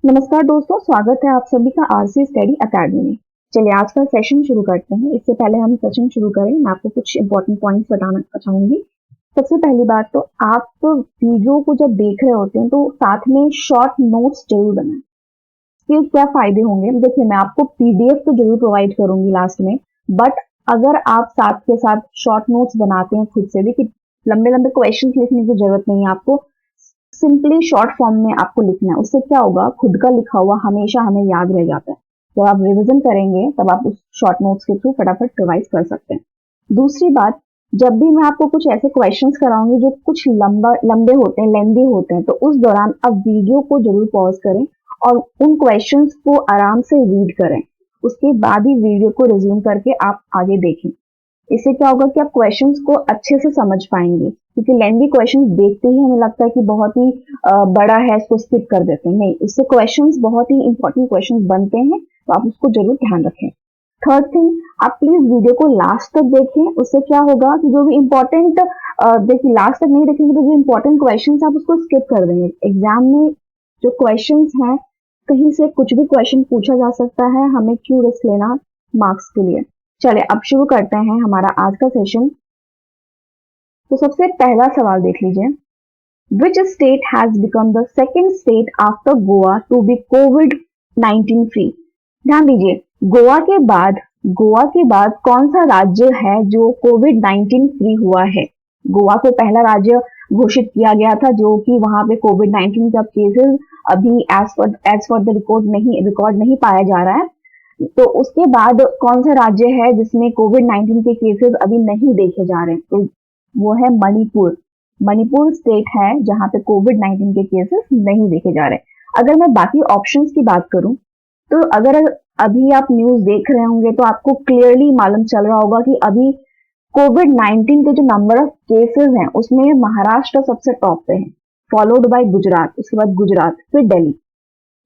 नमस्कार दोस्तों, स्वागत है आप सभी का आरसी स्टडी अकेडमी में। चलिए आज का सेशन शुरू करते हैं। इससे पहले हम सेशन शुरू करें, मैं आपको कुछ इंपॉर्टेंट पॉइंट्स बताना चाहूंगी। सबसे पहली बात तो आप वीडियो को जब देख रहे होते हैं तो साथ में शॉर्ट नोट्स जरूर बनाएं। इसके क्या फायदे होंगे देखिए, मैं आपको पीडीएफ तो जरूर प्रोवाइड करूंगी लास्ट में, बट अगर आप साथ के साथ शॉर्ट नोट्स बनाते हैं खुद से, देखिए लंबे लंबे क्वेश्चन लिखने की जरूरत नहीं है आपको, सिंपली शॉर्ट फॉर्म में आपको लिखना है। उससे क्या होगा, खुद का लिखा हुआ हमेशा हमें याद रह जाता है। जब आप रिवीजन करेंगे तब आप उस शॉर्ट नोट्स के थ्रू फटाफट रिवाइज कर सकते हैं। दूसरी बात, जब भी मैं आपको कुछ ऐसे क्वेश्चंस कराऊंगी जो कुछ लंबे होते हैं, लेंदी होते हैं, तो उस दौरान आप वीडियो को जरूर पॉज करें और उन क्वेश्चंस को आराम से रीड करें। उसके बाद ही वीडियो को रिज्यूम करके आप आगे देखें। इससे क्या होगा कि आप क्वेश्चंस को अच्छे से समझ पाएंगे, क्योंकि लेंदी क्वेश्चंस देखते ही हमें लगता है कि बहुत ही बड़ा है, इसको स्किप कर देते हैं। नहीं, इससे क्वेश्चंस बहुत ही इंपॉर्टेंट क्वेश्चंस बनते हैं, तो आप उसको जरूर ध्यान रखें। थर्ड थिंग, आप प्लीज वीडियो को लास्ट तक देखें। उससे क्या होगा कि जो भी इंपॉर्टेंट, देखिए लास्ट तक नहीं देखेंगे तो जो इंपॉर्टेंट क्वेश्चंस आप उसको स्किप कर देंगे। एग्जाम में जो क्वेश्चंस हैं, कहीं से कुछ भी क्वेश्चन पूछा जा सकता है, हमें क्यों रिस्क लेना मार्क्स के लिए। चलिए अब शुरू करते हैं हमारा आज का सेशन। तो सबसे पहला सवाल देख लीजिए, which state has become the second state after Goa to be कोविड-19 फ्री। ध्यान दीजिए, गोवा के बाद कौन सा राज्य है जो कोविड-19 फ्री हुआ है। गोवा को पहला राज्य घोषित किया गया था, जो कि वहां पे कोविड-19 का केसेस अभी एज फॉर द रिकॉर्ड नहीं पाया जा रहा है। तो उसके बाद कौन सा राज्य है जिसमें कोविड-19 के केसेस अभी नहीं देखे जा रहे हैं, तो वो है मणिपुर। मणिपुर स्टेट है जहां पे कोविड-19 के केसेस नहीं देखे जा रहे। अगर मैं बाकी ऑप्शंस की बात करूं, तो अगर अभी आप न्यूज देख रहे होंगे तो आपको क्लियरली मालूम चल रहा होगा कि अभी कोविड-19 के जो नंबर ऑफ केसेस हैं उसमें महाराष्ट्र सबसे टॉप पे है, फॉलोड बाय गुजरात, उसके बाद गुजरात, फिर दिल्ली।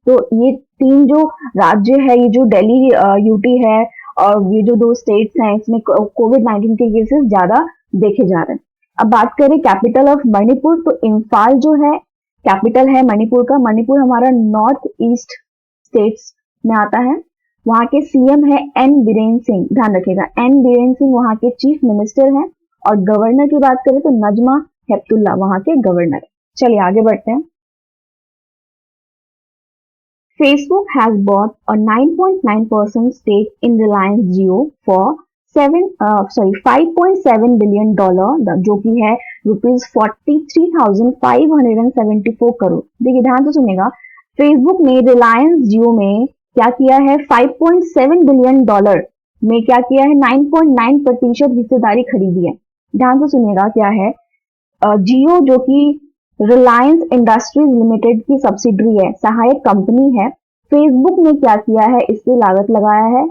तो ये तीन जो राज्य है, ये जो दिल्ली यूटी है और ये जो दो स्टेट्स हैं, इसमें कोविड-19 के केसेस ज्यादा देखे जा रहे हैं। अब बात करें कैपिटल ऑफ मणिपुर, तो इम्फाल जो है कैपिटल है मणिपुर का। मणिपुर हमारा नॉर्थ ईस्ट स्टेट्स में आता है। वहां के सीएम है एन बीरेन सिंह, ध्यान रखिएगा, एन बीरेन सिंह वहां के चीफ मिनिस्टर हैं। और गवर्नर की बात करें तो नजमा हेपतुल्ला वहां के गवर्नर। चलिए आगे बढ़ते हैं। Facebook has bought a 9.9% stake in Reliance Jio for $5.7 billion, जो कि है ₹43,574 करोड़। देखिए ध्यान से सुनेगा, फेसबुक ने रिलायंस जियो में क्या किया है, $5.7 बिलियन में क्या किया है, 9.9% हिस्सेदारी खरीदी है। ध्यान से सुनिएगा क्या है, जियो जो कि रिलायंस इंडस्ट्रीज लिमिटेड की सब्सिडरी है, सहायक कंपनी है। फेसबुक ने क्या किया है, इससे लागत लगाया है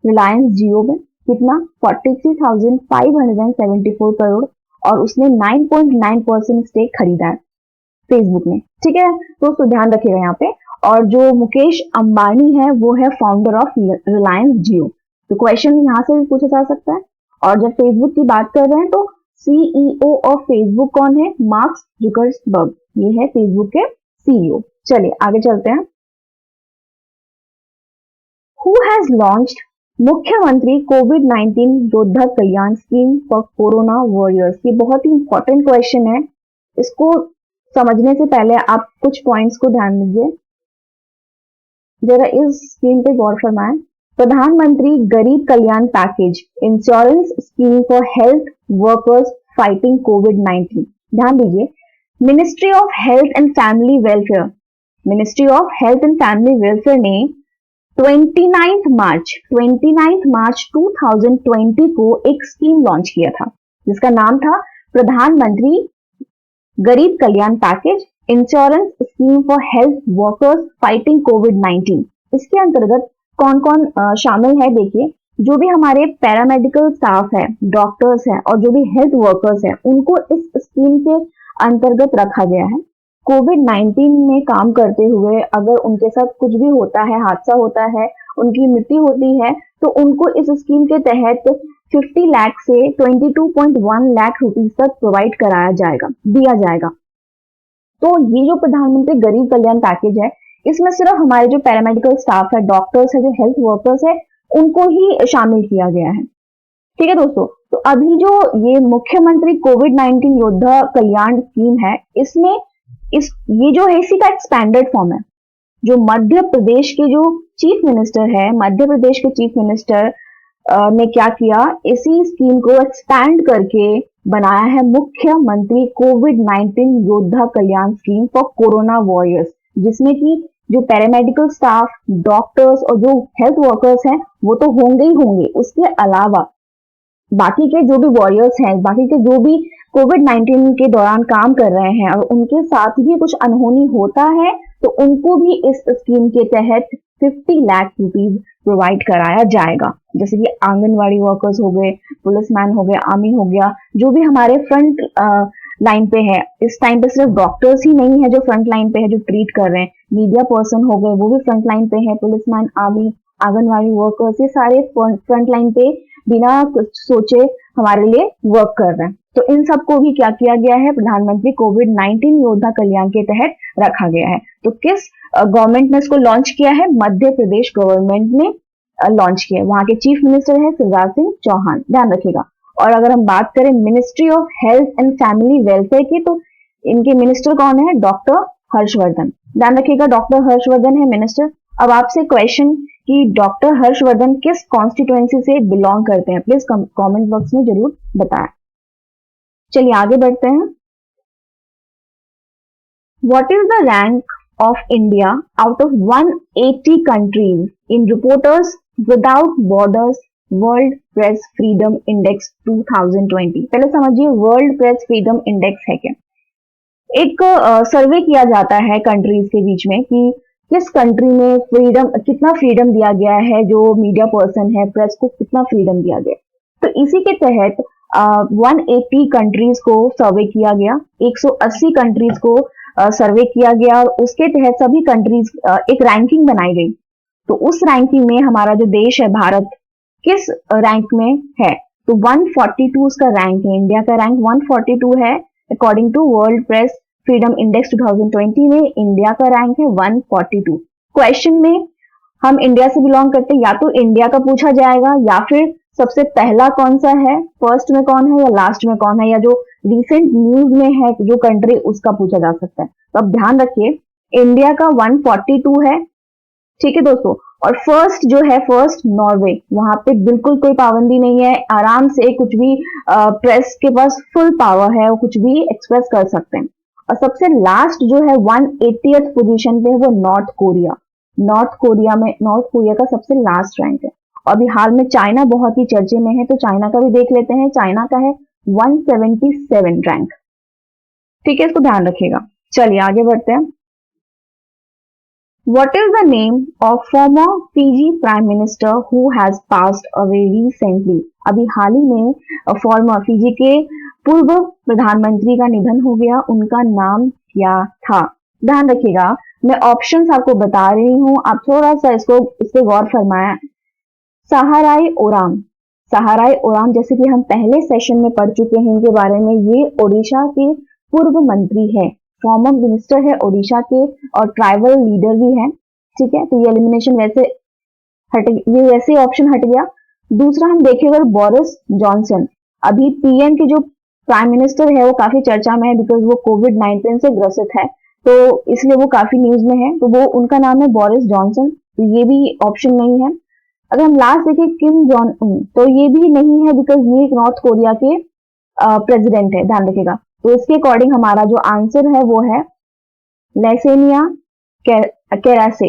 रिलायंस जियो में, कितना, 43,574 करोड़, और उसने 9.9% स्टेक खरीदा है फेसबुक ने। ठीक है, तो ध्यान रखिएगा यहाँ पे। और जो मुकेश अंबानी है वो है फाउंडर ऑफ रिलायंस जियो। तो क्वेश्चन यहाँ से भी पूछा जा सकता है। और जब फेसबुक की बात कर रहे हैं तो सीईओ ऑफ फेसबुक कौन है, मार्क जुकरबर्ग, ये है फेसबुक के सीईओ। चलिए आगे चलते हैं। हु हैज लॉन्च्ड मुख्यमंत्री कोविड-19 योद्धा कल्याण स्कीम फॉर कोरोना वॉरियर्स। ये बहुत ही इंपॉर्टेंट क्वेश्चन है, इसको समझने से पहले आप कुछ पॉइंट्स को ध्यान दीजिए, जरा इस स्कीम पे गौर फरमाएं। प्रधानमंत्री गरीब कल्याण package insurance scheme for health workers fighting कोविड-19। ध्यान दीजिए, ministry of health and family welfare ने 29 मार्च 2020 को एक स्कीम लॉन्च किया था, जिसका नाम था प्रधानमंत्री गरीब कल्याण package insurance scheme for health workers fighting कोविड-19। इसके अंतर्गत कौन कौन शामिल है, देखिए, जो भी हमारे पैरामेडिकल स्टाफ है, डॉक्टर्स हैं और जो भी हेल्थ वर्कर्स हैं, उनको इस स्कीम के अंतर्गत रखा गया है। कोविड-19 में काम करते हुए अगर उनके साथ कुछ भी होता है, हादसा होता है, उनकी मृत्यु होती है, तो उनको इस स्कीम के तहत 50 लाख से 22.1 लाख रुपीस तक प्रोवाइड दिया जाएगा। तो ये जो प्रधानमंत्री गरीब कल्याण पैकेज है, इसमें सिर्फ हमारे जो पैरामेडिकल स्टाफ है, डॉक्टर्स है, जो हेल्थ वर्कर्स है, उनको ही शामिल किया गया है। ठीक है दोस्तों, तो अभी जो ये मुख्यमंत्री कोविड-19 योद्धा कल्याण स्कीम है, इसमें ये जो है इसी का एक्सपैंडेड फॉर्म है। जो मध्य प्रदेश के जो चीफ मिनिस्टर है, मध्य प्रदेश के चीफ मिनिस्टर ने क्या किया, इसी स्कीम को एक्सपैंड करके बनाया है मुख्यमंत्री कोविड-19 योद्धा कल्याण स्कीम फॉर कोरोना वॉरियर्स, जिसमें कि जो पैरामेडिकल स्टाफ, डॉक्टर्स और जो हेल्थ वर्कर्स हैं वो तो होंगे ही होंगे, उसके अलावा बाकी के जो भी वॉरियर्स हैं, बाकी के जो भी कोविड-19 के दौरान काम कर रहे हैं और उनके साथ भी कुछ अनहोनी होता है, तो उनको भी इस स्कीम के तहत 50 लाख रुपीज प्रोवाइड कराया जाएगा। जैसे कि आंगनवाड़ी वर्कर्स हो गए, पुलिसमैन हो गए, आर्मी हो गया, जो भी हमारे फ्रंट लाइन पे है। इस टाइम पे सिर्फ डॉक्टर्स ही नहीं है जो फ्रंट लाइन पे है, जो ट्रीट कर रहे हैं, मीडिया पर्सन हो गए, वो भी फ्रंट लाइन पे है, पुलिसमैन, आर्मी, आंगनवाड़ी वर्कर्स, ये सारे फ्रंट लाइन पे बिना कुछ सोचे हमारे लिए वर्क कर रहे हैं। तो इन सबको भी क्या किया गया है, प्रधानमंत्री कोविड-19 योद्धा कल्याण के तहत रखा गया है। तो किस गवर्नमेंट ने इसको लॉन्च किया है? मध्य प्रदेश गवर्नमेंट ने लॉन्च किया है। वहां के चीफ मिनिस्टर है शिवराज सिंह चौहान, ध्यान रखिएगा। और अगर हम बात करें ministry of health and family welfare की, तो इनके मिनिस्टर कौन है? डॉक्टर हर्षवर्धन, ध्यान रखिएगा, डॉक्टर हर्षवर्धन है मिनिस्टर। अब आपसे क्वेश्चन कि डॉक्टर हर्षवर्धन किस कॉन्स्टिट्यूएंसी से बिलोंग करते हैं, प्लीज कमेंट बॉक्स में जरूर बताएं। चलिए आगे बढ़ते हैं। What is the rank of India out of 180 countries in reporters without borders world press freedom index 2020? पहले समझिए वर्ल्ड प्रेस फ्रीडम इंडेक्स है क्या। एक सर्वे किया जाता है कंट्रीज के बीच में कि किस कंट्री में कितना फ्रीडम दिया गया है, जो मीडिया पर्सन है, प्रेस को कितना फ्रीडम दिया गया। तो इसी के तहत 180 कंट्रीज को सर्वे किया गया, 180 कंट्रीज को सर्वे किया गया और उसके तहत सभी कंट्रीज एक रैंकिंग बनाई गई। तो उस रैंकिंग में हमारा जो देश है भारत किस रैंक में है? तो 142 उसका रैंक है, इंडिया का रैंक 142 है according to world press freedom index 2020 में इंडिया का रैंक है 142। क्वेश्चन में हम इंडिया से बिलोंग करते हैं, या तो इंडिया का पूछा जाएगा या फिर सबसे पहला कौन सा है, फर्स्ट में कौन है या लास्ट में कौन है, या जो रिसेंट न्यूज में है जो कंट्री, उसका पूछा जा सकता है। तो अब ध्यान रखिए इंडिया का 142 है, ठीक है दोस्तों। और फर्स्ट जो है, फर्स्ट नॉर्वे, वहां पे बिल्कुल कोई पाबंदी नहीं है, आराम से कुछ भी प्रेस के पास फुल पावर है, वो कुछ भी एक्सप्रेस कर सकते हैं। और सबसे लास्ट जो है 180th पोजीशन पे है वो नॉर्थ कोरिया। नॉर्थ कोरिया का सबसे लास्ट रैंक है। अभी हाल में चाइना बहुत ही चर्चे में है, तो चाइना का भी देख लेते हैं। चाइना का है 177 रैंक, ठीक है, इसको ध्यान रखिएगा। चलिए आगे बढ़ते हैं। What is the name of former Fiji Prime Minister who has passed away recently? अभी हाल ही में फॉर्मर फिजी के पूर्व प्रधानमंत्री का निधन हो गया, उनका नाम क्या था? ध्यान रखिएगा, मैं ऑप्शंस आपको बता रही हूं, आप थोड़ा सा इस पे गौर फरमाएं। सहाराई ओराम, जैसे कि हम पहले सेशन में पढ़ चुके हैं इनके बारे में, ये ओडिशा के पूर्व मंत्री है, फॉर्मर मिनिस्टर है ओडिशा के और ट्राइबल लीडर भी है, ठीक है। तो ये एलिमिनेशन वैसे ऑप्शन हट गया। दूसरा हम देखेंगे बोरिस जॉनसन, अभी पीएम के जो प्राइम मिनिस्टर है वो काफी चर्चा में है बिकॉज वो कोविड-19 से ग्रसित है, तो इसलिए वो काफी न्यूज में है, तो वो उनका नाम है बोरिस जॉनसन, तो ये भी ऑप्शन नहीं है। अगर हम लास्ट देखें किम जॉन उन, तो ये भी नहीं है बिकॉज ये नॉर्थ कोरिया के प्रेसिडेंट है, ध्यान रखिएगा। तो इसके अकॉर्डिंग हमारा जो आंसर है वो है लैसेनिया कैरासे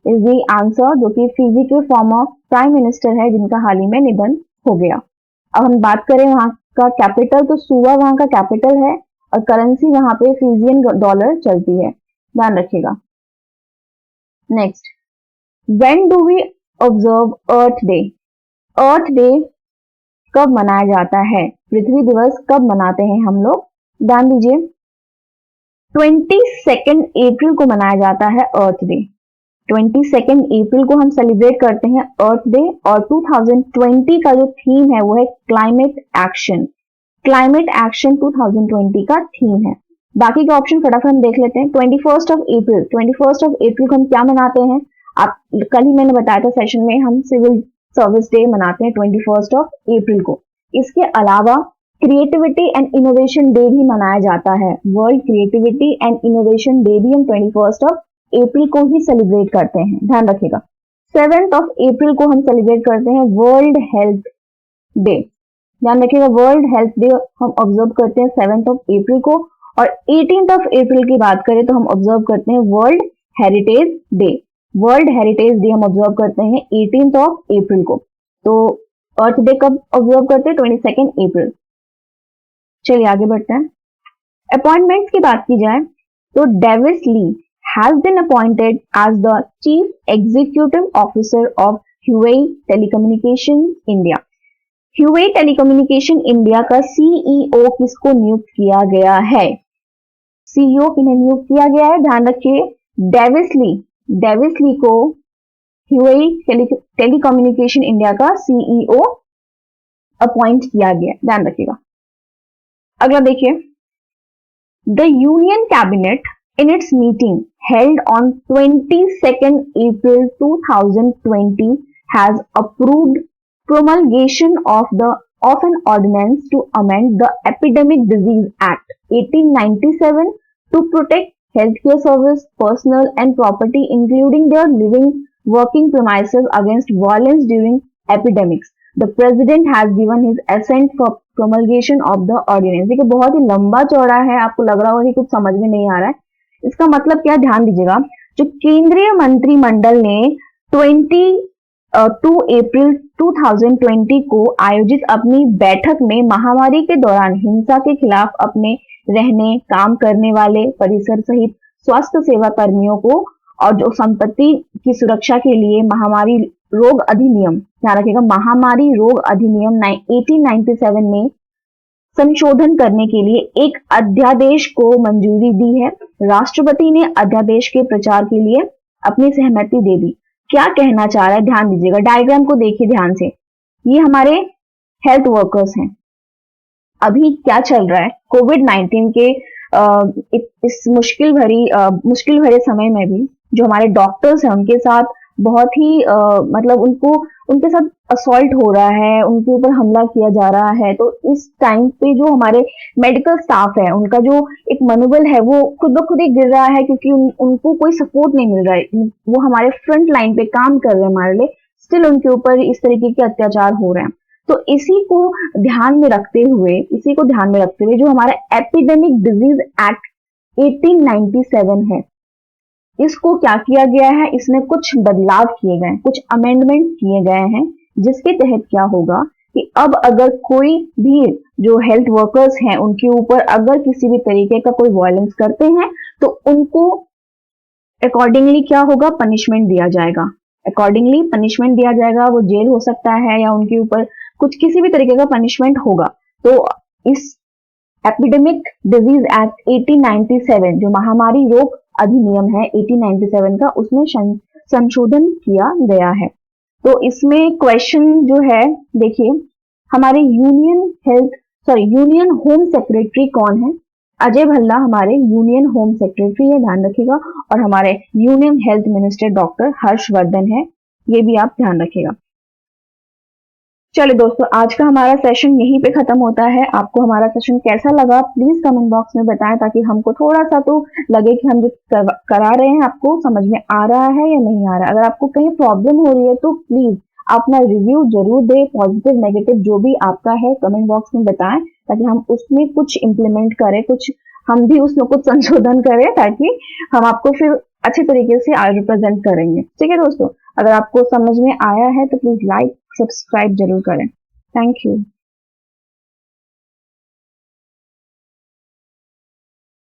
इज द आंसर, जो कि फिजी के फॉर्मर प्राइम मिनिस्टर है जिनका हाल ही में निधन हो गया। अब हम बात करें वहां का कैपिटल, तो सुवा वहां का कैपिटल है और करेंसी वहां पे फिजियन डॉलर चलती है, ध्यान रखिएगा। Next, when do we observe earth day? Earth day कब मनाया जाता है? पृथ्वी दिवस कब मनाते हैं हम लोग? ध्यान दीजिए, 22 अप्रैल को मनाया जाता है अर्थ डे। 22 अप्रैल को हम सेलिब्रेट करते हैं अर्थ डे। और 2020 का जो थीम है वो है क्लाइमेट एक्शन। क्लाइमेट एक्शन 2020 का थीम है। बाकी के ऑप्शन फटाफट हम देख लेते हैं। 21st of April, 21st of April को हम क्या मनाते हैं? आप कल ही मैंने बताया था सेशन में, हम सिविल सर्विस डे मनाते हैं 21st ऑफ अप्रैल को। इसके अलावा क्रिएटिविटी एंड इनोवेशन डे भी मनाया जाता है। World creativity and innovation day भी हम 21st ऑफ अप्रैल को ही सेलिब्रेट करते हैं, ध्यान रखिएगा। 7th ऑफ अप्रैल को हम सेलिब्रेट करते हैं वर्ल्ड हेल्थ डे, ध्यान रखिएगा। वर्ल्ड हेल्थ डे हम ऑब्जर्व करते हैं 7th ऑफ अप्रैल को। और 18th ऑफ अप्रैल की बात करें तो हम ऑब्जर्व करते हैं world heritage day. World heritage day हम ऑब्जर्व करते हैं 18th ऑफ अप्रैल को। तो अर्थ डे कब ऑब्जर्व करते हैं? 22 अप्रैल। चलिए आगे बढ़ते हैं। अपॉइंटमेंट्स की बात की जाए तो Davis Lee has been appointed as the chief executive officer of Huawei telecommunication India. Huawei telecommunication India का सीईओ किसको नियुक्त किया गया है? सीईओ किन्हें नियुक्त किया गया है? ध्यान रखिए, डेविस ली को ह्यूवेई टेलीकम्युनिकेशन इंडिया का सीईओ अपॉइंट किया गया, ध्यान रखिएगा। अगला देखिए, the union cabinet in its meeting held on 22nd April 2020 has approved promulgation of an ordinance to amend the Epidemic Disease Act 1897 to protect healthcare service personnel and property including their living working premises against violence during epidemics. The president has given his assent for promulgation of the ordinance। देखिए बहुत ही लंबा चौड़ा है, आपको लग रहा होगा कि कुछ समझ में नहीं आ रहा है। इसका मतलब क्या, ध्यान दीजिएगा। जो केंद्रीय मंत्रिमंडल ने 22 अप्रैल 2020 को आयोजित अपनी बैठक में महामारी के दौरान हिंसा के खिलाफ अपने रहने काम करने वाले परिसर सहित स्वास्थ्य सेवा कर्मियों को और जो संपत्ति की सुरक्षा के लिए महामारी रोग अधिनियम, ध्यान रखिएगा, महामारी रोग अधिनियम 1897 में संशोधन करने के लिए एक अध्यादेश को मंजूरी दी है। राष्ट्रपति ने अध्यादेश के प्रचार के लिए अपनी सहमति दे दी। क्या कहना चाह रहा है, ध्यान दीजिएगा, डायग्राम को देखिए ध्यान से। ये हमारे हेल्थ वर्कर्स हैं। अभी क्या चल रहा है, कोविड-19 के इस मुश्किल भरे समय में भी जो हमारे डॉक्टर्स हैं उनके साथ बहुत ही मतलब उनके साथ असॉल्ट हो रहा है, उनके ऊपर हमला किया जा रहा है। तो इस टाइम पे जो हमारे मेडिकल स्टाफ है उनका जो एक मनोबल है वो खुद ब खुद ही गिर रहा है, क्योंकि उनको कोई सपोर्ट नहीं मिल रहा है। वो हमारे फ्रंट लाइन पे काम कर रहे हैं हमारे लिए, स्टिल उनके ऊपर इस तरीके के अत्याचार हो रहे हैं। तो इसी को ध्यान में रखते हुए जो हमारा एपिडेमिक डिजीज एक्ट 1897 है, इसको क्या किया गया है, इसमें कुछ बदलाव किए गए हैं, कुछ अमेंडमेंट किए गए हैं, जिसके तहत क्या होगा कि अब अगर कोई भी जो हेल्थ वर्कर्स हैं उनके ऊपर अगर किसी भी तरीके का कोई वायलेंस करते हैं तो उनको अकॉर्डिंगली क्या होगा, पनिशमेंट दिया जाएगा। वो जेल हो सकता है या उनके ऊपर कुछ किसी भी तरीके का पनिशमेंट होगा। तो इस एपिडेमिक डिजीज एक्ट 1897 जो महामारी रोग अधिनियम है 1897 का, उसमें संशोधन किया गया है। तो इसमें क्वेश्चन जो है, देखिए हमारे यूनियन होम सेक्रेटरी कौन है? अजय भल्ला हमारे यूनियन होम सेक्रेटरी है, ध्यान रखिएगा। और हमारे union health minister doctor Harshvardhan है, ये भी आप ध्यान रखिएगा। चलिए दोस्तों, आज का हमारा सेशन यहीं पे खत्म होता है। आपको हमारा सेशन कैसा लगा प्लीज कमेंट बॉक्स में बताएं, ताकि हमको थोड़ा सा तो लगे कि हम जो करा रहे हैं आपको समझ में आ रहा है या नहीं आ रहा है। अगर आपको कहीं प्रॉब्लम हो रही है तो प्लीज अपना रिव्यू जरूर दें, पॉजिटिव नेगेटिव जो भी आपका है कमेंट बॉक्स में बताएं, ताकि हम उसमें कुछ इम्प्लीमेंट करें, कुछ हम भी उसमें कुछ संशोधन करें, ताकि हम आपको फिर अच्छे तरीके से रिप्रेजेंट करेंगे। ठीक है दोस्तों, अगर आपको समझ में आया है तो प्लीज लाइक सब्सक्राइब जरूर करें। Thank you.